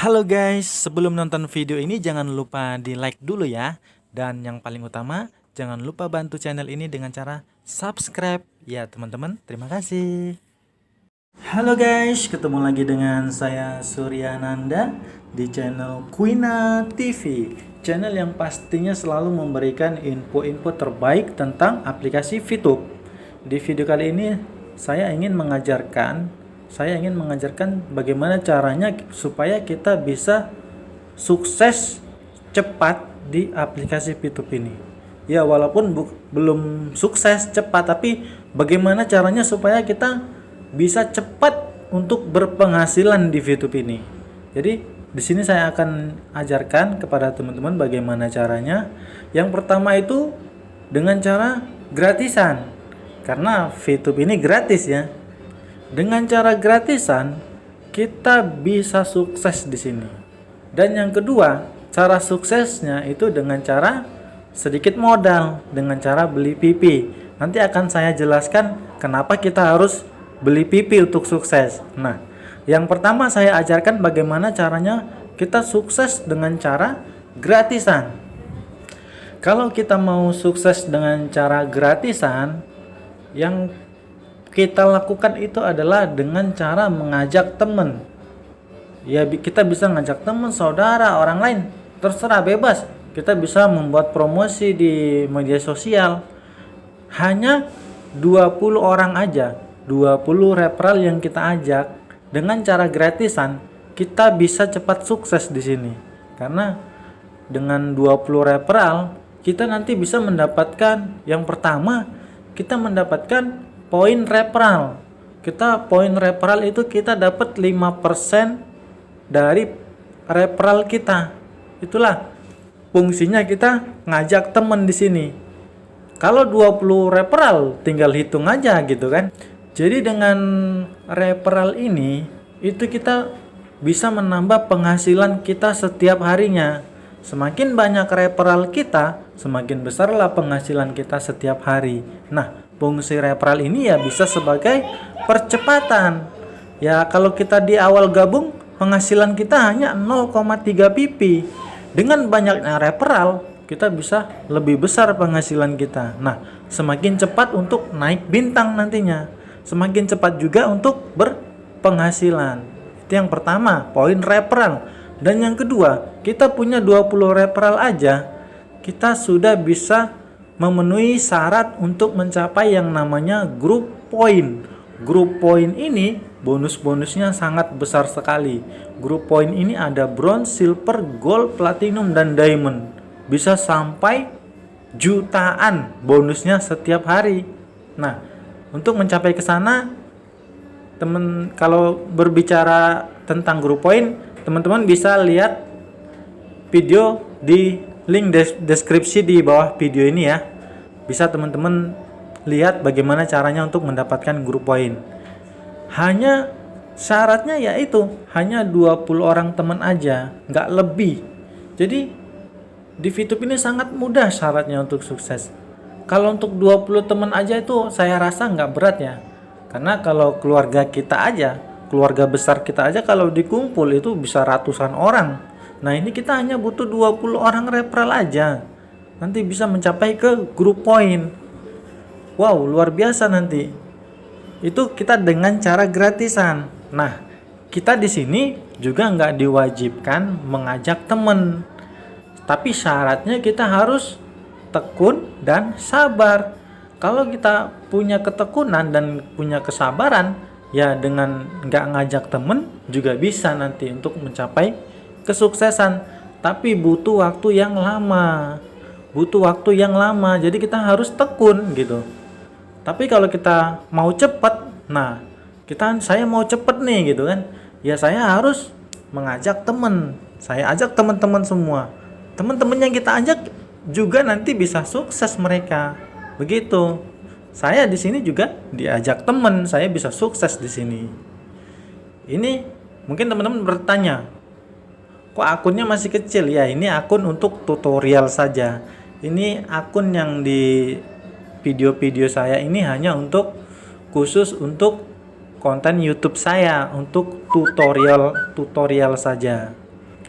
Halo guys, sebelum nonton video ini jangan lupa di like dulu ya. Dan yang paling utama, jangan lupa bantu channel ini dengan cara subscribe. Ya teman-teman, terima kasih. Halo guys, ketemu lagi dengan saya Suryananda di channel Quina TV. Channel yang pastinya selalu memberikan info-info terbaik tentang aplikasi VTube. Di video kali ini saya ingin mengajarkan bagaimana caranya supaya kita bisa sukses cepat di aplikasi VTube ini. Ya, walaupun belum sukses cepat, tapi bagaimana caranya supaya kita bisa cepat untuk berpenghasilan di VTube ini. Jadi, di sini saya akan ajarkan kepada teman-teman bagaimana caranya. Yang pertama itu dengan cara gratisan. Karena VTube ini gratis ya. Dengan cara gratisan, kita bisa sukses di sini. Dan yang kedua, cara suksesnya itu dengan cara sedikit modal, dengan cara beli PP. Nanti akan saya jelaskan kenapa kita harus beli PP untuk sukses. Nah, yang pertama saya ajarkan bagaimana caranya kita sukses dengan cara gratisan. Kalau kita mau sukses dengan cara gratisan, yang kita lakukan itu adalah dengan cara mengajak teman. Ya, kita bisa ngajak teman, saudara, orang lain, terserah, bebas. Kita bisa membuat promosi di media sosial. Hanya 20 orang aja, 20 referral yang kita ajak dengan cara gratisan, kita bisa cepat sukses di sini. Karena dengan 20 referral, kita nanti bisa mendapatkan, yang pertama, kita mendapatkan poin referral. Poin referral itu kita dapat 5% dari referral kita. Itulah fungsinya kita ngajak teman di sini. Kalau 20 referral tinggal hitung aja gitu kan. Jadi dengan referral ini itu kita bisa menambah penghasilan kita setiap harinya. Semakin banyak referral kita, semakin besarlah penghasilan kita setiap hari. Nah, fungsi referral ini ya bisa sebagai percepatan. Ya, kalau kita di awal gabung, penghasilan kita hanya 0,3 PP. Dengan banyaknya referral, kita bisa lebih besar penghasilan kita. Nah, semakin cepat untuk naik bintang nantinya. Semakin cepat juga untuk berpenghasilan. Itu yang pertama, poin referral. Dan yang kedua, kita punya 20 referral aja, kita sudah bisa memenuhi syarat untuk mencapai yang namanya group point. Group point ini bonus-bonusnya sangat besar sekali. Group point ini ada bronze, silver, gold, platinum, dan diamond. Bisa sampai jutaan bonusnya setiap hari. Nah, untuk mencapai ke sana, kalau berbicara tentang group point, teman-teman bisa lihat video di link deskripsi di bawah video ini ya. Bisa teman-teman lihat bagaimana caranya untuk mendapatkan grup poin. Hanya syaratnya yaitu hanya 20 orang teman aja, nggak lebih. Jadi di VTube ini sangat mudah syaratnya untuk sukses. Kalau untuk 20 teman aja itu saya rasa nggak berat ya. Karena kalau keluarga kita aja, keluarga besar kita aja kalau dikumpul itu bisa ratusan orang. Nah, ini kita hanya butuh 20 orang referral aja. Nanti bisa mencapai ke group point. Wow, luar biasa nanti. Itu kita dengan cara gratisan. Nah, kita di sini juga nggak diwajibkan mengajak teman. Tapi syaratnya kita harus tekun dan sabar. Kalau kita punya ketekunan dan punya kesabaran, ya dengan nggak ngajak teman juga bisa nanti untuk mencapai kesuksesan, tapi butuh waktu yang lama. Jadi kita harus tekun gitu. Tapi kalau kita mau cepat, nah saya mau cepat nih gitu kan, ya saya harus mengajak teman. Saya ajak teman-teman semua. Teman-teman yang kita ajak juga nanti bisa sukses mereka. Begitu. Saya di sini juga diajak teman, saya bisa sukses di sini. Ini mungkin teman-teman bertanya, kok akunnya masih kecil? Ya, ini akun untuk tutorial saja. Ini akun yang di video-video saya ini hanya khusus untuk konten YouTube saya, untuk tutorial saja.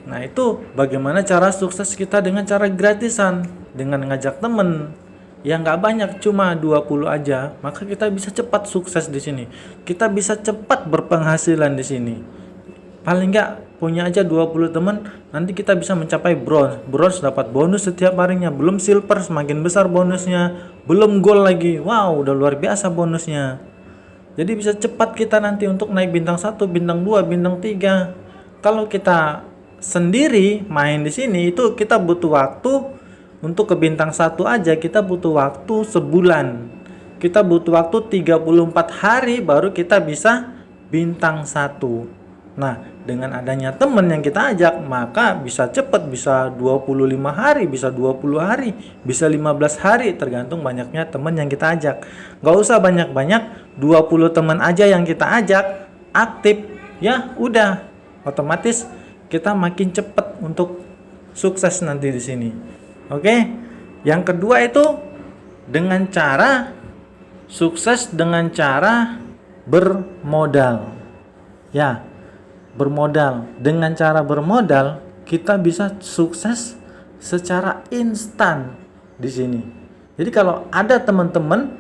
Nah, itu bagaimana cara sukses kita dengan cara gratisan, dengan ngajak temen yang nggak banyak, cuma 20 aja, maka kita bisa cepat sukses di sini. Kita bisa cepat berpenghasilan di sini. Paling nggak punya aja 20 teman, nanti kita bisa mencapai bronze. Bronze dapat bonus setiap harinya, belum silver semakin besar bonusnya, belum gold lagi. Wow, udah luar biasa bonusnya. Jadi bisa cepat kita nanti untuk naik bintang 1, bintang 2, bintang 3. Kalau kita sendiri main di sini itu kita butuh waktu untuk ke bintang 1 aja, kita butuh waktu sebulan. Kita butuh waktu 34 hari baru kita bisa bintang 1. Nah, dengan adanya teman yang kita ajak, maka bisa cepat, bisa 25 hari, bisa 20 hari, bisa 15 hari, tergantung banyaknya teman yang kita ajak. Gak usah banyak-banyak, 20 teman aja yang kita ajak aktif, ya udah otomatis kita makin cepat untuk sukses nanti di sini. Oke. Yang kedua itu dengan cara sukses dengan cara bermodal. Ya, bermodal. Dengan cara bermodal kita bisa sukses secara instan di sini. Jadi kalau ada teman-teman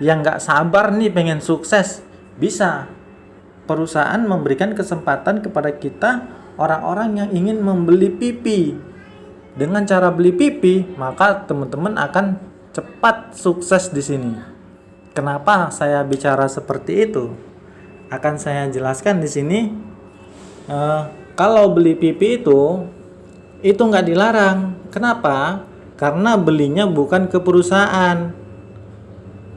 yang nggak sabar nih pengen sukses, bisa perusahaan memberikan kesempatan kepada kita orang-orang yang ingin membeli pipi. Dengan cara beli pipi, maka teman-teman akan cepat sukses di sini. Kenapa saya bicara seperti itu? Akan saya jelaskan di sini. Kalau beli pipi itu nggak dilarang. Kenapa? Karena belinya bukan ke perusahaan.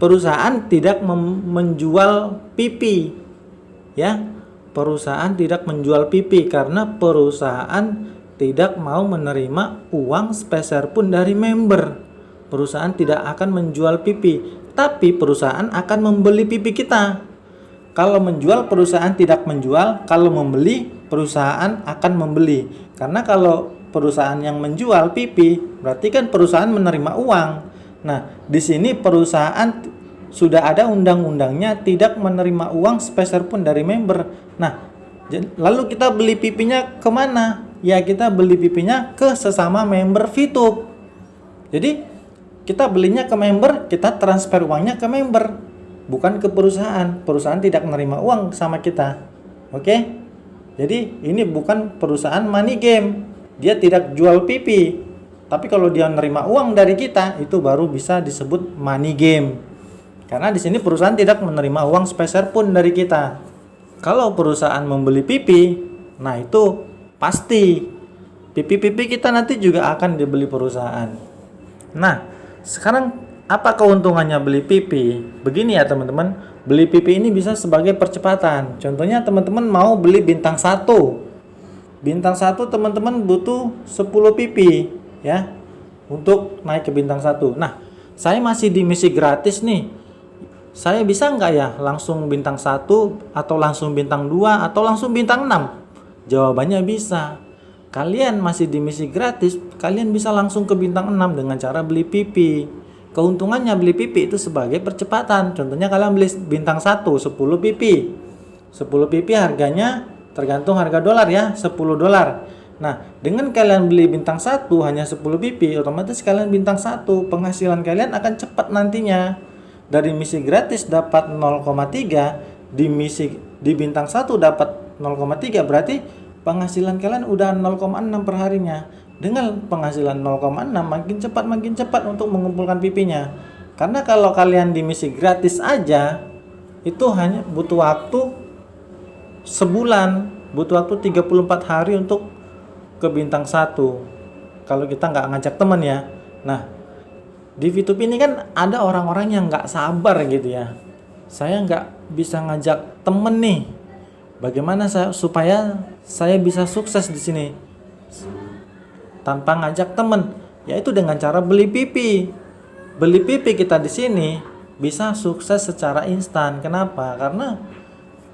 Perusahaan tidak menjual pipi. Ya, perusahaan tidak menjual pipi karena perusahaan tidak mau menerima uang sepeser pun dari member. Perusahaan tidak akan menjual pipi, tapi perusahaan akan membeli pipi kita. Kalau menjual, perusahaan tidak menjual. Kalau membeli, perusahaan akan membeli. Karena kalau perusahaan yang menjual pipi, berarti kan perusahaan menerima uang. Nah, di sini perusahaan sudah ada undang-undangnya tidak menerima uang sepeser pun dari member. Nah, lalu kita beli pipinya kemana? Ya, kita beli pipinya ke sesama member VTube. Jadi kita belinya ke member, kita transfer uangnya ke member, bukan ke perusahaan. Perusahaan tidak menerima uang sama kita. Oke? Jadi ini bukan perusahaan money game. Dia tidak jual pipi. Tapi kalau dia menerima uang dari kita, itu baru bisa disebut money game. Karena di sini perusahaan tidak menerima uang sepeser pun dari kita. Kalau perusahaan membeli pipi, nah itu pasti pipi-pipi kita nanti juga akan dibeli perusahaan. Nah, sekarang apa keuntungannya beli pipi? Begini ya teman-teman, beli pipi ini bisa sebagai percepatan. Contohnya teman-teman mau beli bintang 1. Bintang 1 teman-teman butuh 10 pipi ya untuk naik ke bintang 1. Nah, saya masih di misi gratis nih. Saya bisa nggak ya langsung bintang 1 atau langsung bintang 2 atau langsung bintang 6? Jawabannya bisa. Kalian masih di misi gratis, kalian bisa langsung ke bintang 6 dengan cara beli pipi. Keuntungannya beli pipi itu sebagai percepatan. Contohnya kalian beli bintang 1, 10 pipi. 10 pipi harganya tergantung harga dolar ya, 10 dolar. Nah, dengan kalian beli bintang 1 hanya 10 pipi, otomatis kalian bintang 1, penghasilan kalian akan cepat nantinya. Dari misi gratis dapat 0,3, di bintang 1 dapat 0,3, berarti penghasilan kalian udah 0,6 per harinya. Dengan penghasilan 0,6 makin cepat untuk mengumpulkan pipinya. Karena kalau kalian di misi gratis aja itu hanya butuh waktu sebulan, butuh waktu 34 hari untuk ke bintang 1. Kalau kita nggak ngajak teman ya. Nah, di VTube ini kan ada orang-orang yang nggak sabar gitu ya. Saya nggak bisa ngajak temen nih. Bagaimana supaya saya bisa sukses di sini tanpa ngajak temen? Yaitu dengan cara beli pipi. Beli pipi kita di sini bisa sukses secara instan. Kenapa? Karena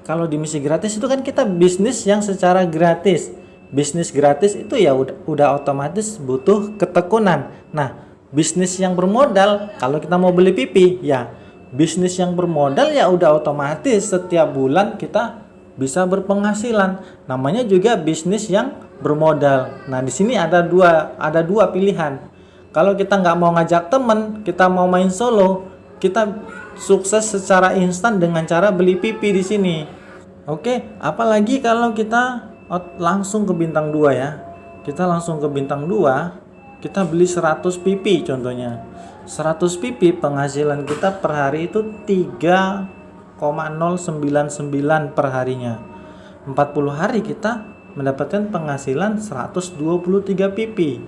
kalau di misi gratis itu kan kita bisnis yang secara gratis. Bisnis gratis itu ya udah otomatis butuh ketekunan. Nah, bisnis yang bermodal, kalau kita mau beli pipi, ya bisnis yang bermodal ya udah otomatis setiap bulan kita bisa berpenghasilan. Namanya juga bisnis yang bermodal. Nah, di sini ada dua pilihan. Kalau kita nggak mau ngajak temen, kita mau main solo, kita sukses secara instan dengan cara beli PP di sini. Oke, apalagi kalau kita langsung ke bintang 2 ya. Kita langsung ke bintang 2, kita beli 100 PP contohnya. 100 PP penghasilan kita per hari itu 3,099 per harinya. 40 hari kita mendapatkan penghasilan 123 PP.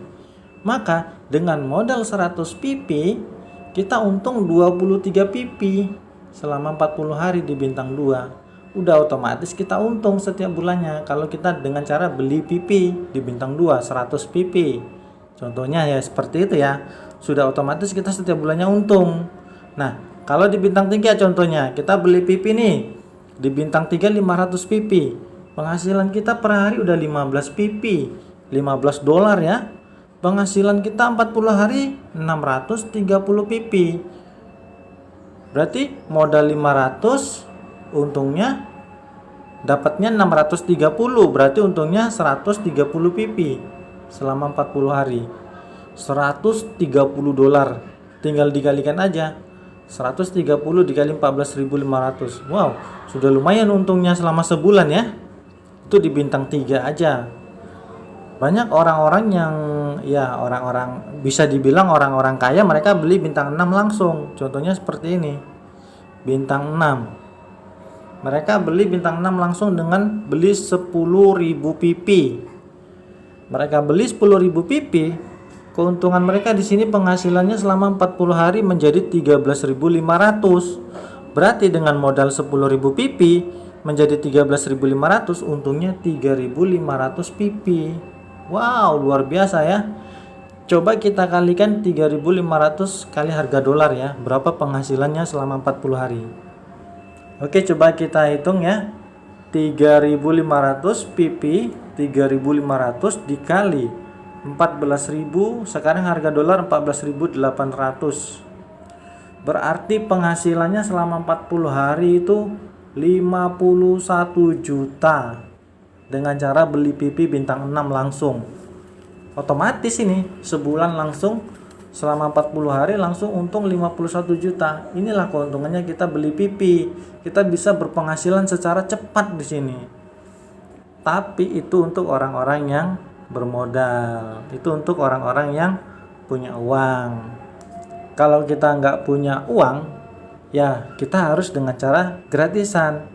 Maka dengan modal 100 PP kita untung 23 PP selama 40 hari di bintang 2. Udah otomatis kita untung setiap bulannya kalau kita dengan cara beli PP di bintang 2 100 PP. Contohnya ya seperti itu ya. Sudah otomatis kita setiap bulannya untung. Nah, kalau di bintang 3 contohnya kita beli PP nih. Di bintang 3 500 PP. Penghasilan kita per hari udah 15 PP. 15 dolar ya. Penghasilan kita 40 hari 630 PP. Berarti modal 500, untungnya dapatnya 630, berarti untungnya 130 PP selama 40 hari. 130 dolar. Tinggal dikalikan aja. 130 dikali 14.500. Wow, sudah lumayan untungnya selama sebulan ya. Itu di bintang 3 aja. Banyak orang-orang yang orang-orang bisa dibilang orang-orang kaya, mereka beli bintang 6 langsung. Contohnya seperti ini. Bintang 6. Mereka beli bintang 6 langsung dengan beli 10.000 PP. Mereka beli 10.000 PP, keuntungan mereka di sini penghasilannya selama 40 hari menjadi 13.500. Berarti dengan modal 10.000 PP menjadi 13.500, untungnya 3.500 PP. Wow, luar biasa ya. Coba kita kalikan 3.500 kali harga dolar ya. Berapa penghasilannya selama 40 hari? Oke, coba kita hitung ya. 3.500 PP, 3.500 dikali 14.000, sekarang harga dolar 14.800. Berarti penghasilannya selama 40 hari itu 51 juta dengan cara beli PP bintang 6 langsung. Otomatis ini sebulan langsung selama 40 hari langsung untung 51 juta. Inilah keuntungannya kita beli PP. Kita bisa berpenghasilan secara cepat di sini. Tapi itu untuk orang-orang yang bermodal. Itu untuk orang-orang yang punya uang. Kalau kita nggak punya uang, ya kita harus dengan cara gratisan.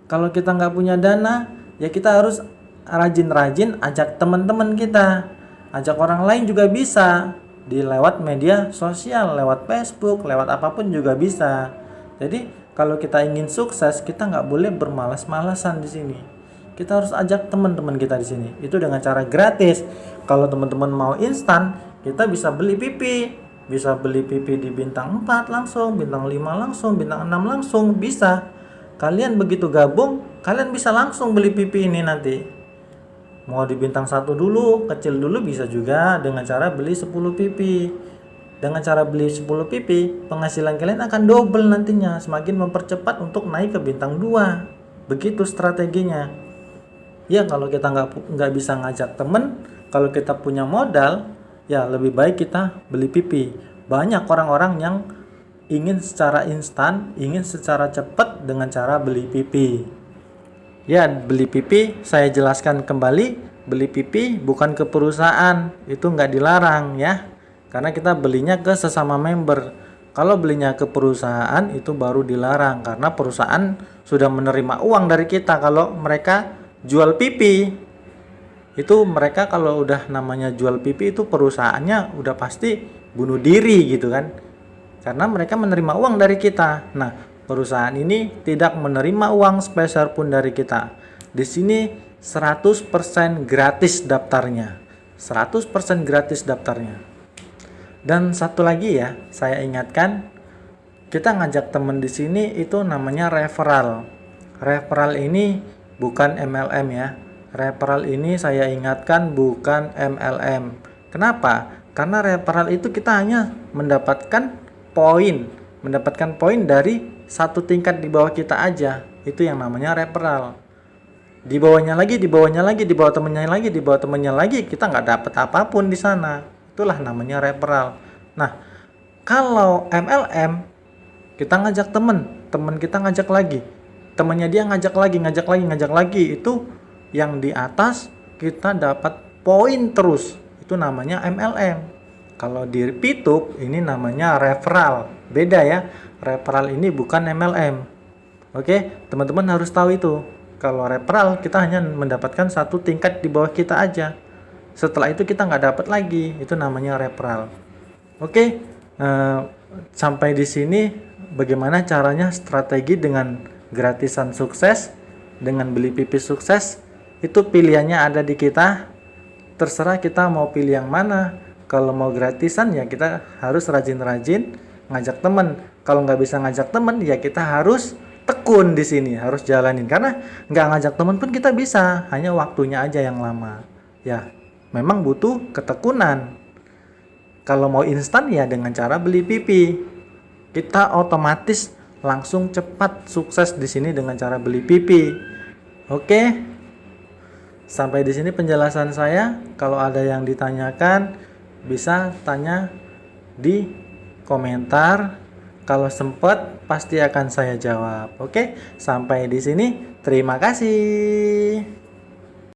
Kalau kita nggak punya dana, ya kita harus rajin-rajin ajak teman-teman kita. Ajak orang lain juga bisa. Lewat media sosial, lewat Facebook, lewat apapun juga bisa. Jadi kalau kita ingin sukses, kita nggak boleh bermalas-malasan di sini. Kita harus ajak teman-teman kita di sini. Itu dengan cara gratis. Kalau teman-teman mau instan, kita bisa beli PP. Bisa beli PP di bintang 4 langsung, bintang 5 langsung, bintang 6 langsung, bisa. Kalian begitu gabung, kalian bisa langsung beli PP ini nanti. Mau di bintang 1 dulu, kecil dulu bisa juga dengan cara beli 10 PP. Dengan cara beli 10 PP, penghasilan kalian akan double nantinya, semakin mempercepat untuk naik ke bintang 2. Begitu strateginya. Ya kalau kita nggak bisa ngajak temen, kalau kita punya modal, ya lebih baik kita beli PP. Banyak orang-orang yang ingin secara instan, ingin secara cepat dengan cara beli PP. Ya, beli PP saya jelaskan kembali, beli PP bukan ke perusahaan, itu nggak dilarang ya, karena kita belinya ke sesama member. Kalau belinya ke perusahaan itu baru dilarang, karena perusahaan sudah menerima uang dari kita. Kalau mereka jual PP, itu mereka kalau udah namanya jual PP itu perusahaannya udah pasti bunuh diri gitu kan, karena mereka menerima uang dari kita. Nah, perusahaan ini tidak menerima uang sepeser pun dari kita. Di sini 100% gratis daftarnya. 100% gratis daftarnya. Dan satu lagi ya, saya ingatkan, kita ngajak teman di sini itu namanya referral. Referral ini bukan MLM ya. Referral ini saya ingatkan bukan MLM. Kenapa? Karena referral itu kita hanya mendapatkan poin dari satu tingkat di bawah kita aja. Itu yang namanya referral. di bawahnya lagi, di bawahnya lagi, di bawah temennya lagi, di bawah temennya lagi, kita nggak dapat apapun di sana. Itulah namanya referral. Nah, kalau MLM, kita ngajak temen kita ngajak lagi, temennya dia ngajak lagi, ngajak lagi, itu yang di atas kita dapat poin terus. Itu namanya MLM. Kalau di Pitup ini namanya referral. Beda ya. Referral ini bukan MLM. Oke, teman-teman harus tahu itu. Kalau referral kita hanya mendapatkan satu tingkat di bawah kita aja. Setelah itu kita nggak dapat lagi. Itu namanya referral. Oke, sampai di sini bagaimana caranya strategi dengan gratisan sukses, dengan beli pipis sukses. Itu pilihannya ada di kita. Terserah kita mau pilih yang mana. Kalau mau gratisan ya kita harus rajin-rajin ngajak temen. Kalau nggak bisa ngajak temen ya kita harus tekun di sini, harus jalanin. Karena nggak ngajak temen pun kita bisa, hanya waktunya aja yang lama. Ya, memang butuh ketekunan. Kalau mau instan ya dengan cara beli pipi. Kita otomatis langsung cepat sukses di sini dengan cara beli pipi. Oke. Sampai di sini penjelasan saya. Kalau ada yang ditanyakan bisa tanya di komentar. Kalau sempat pasti akan saya jawab. Oke, sampai di sini. Terima kasih.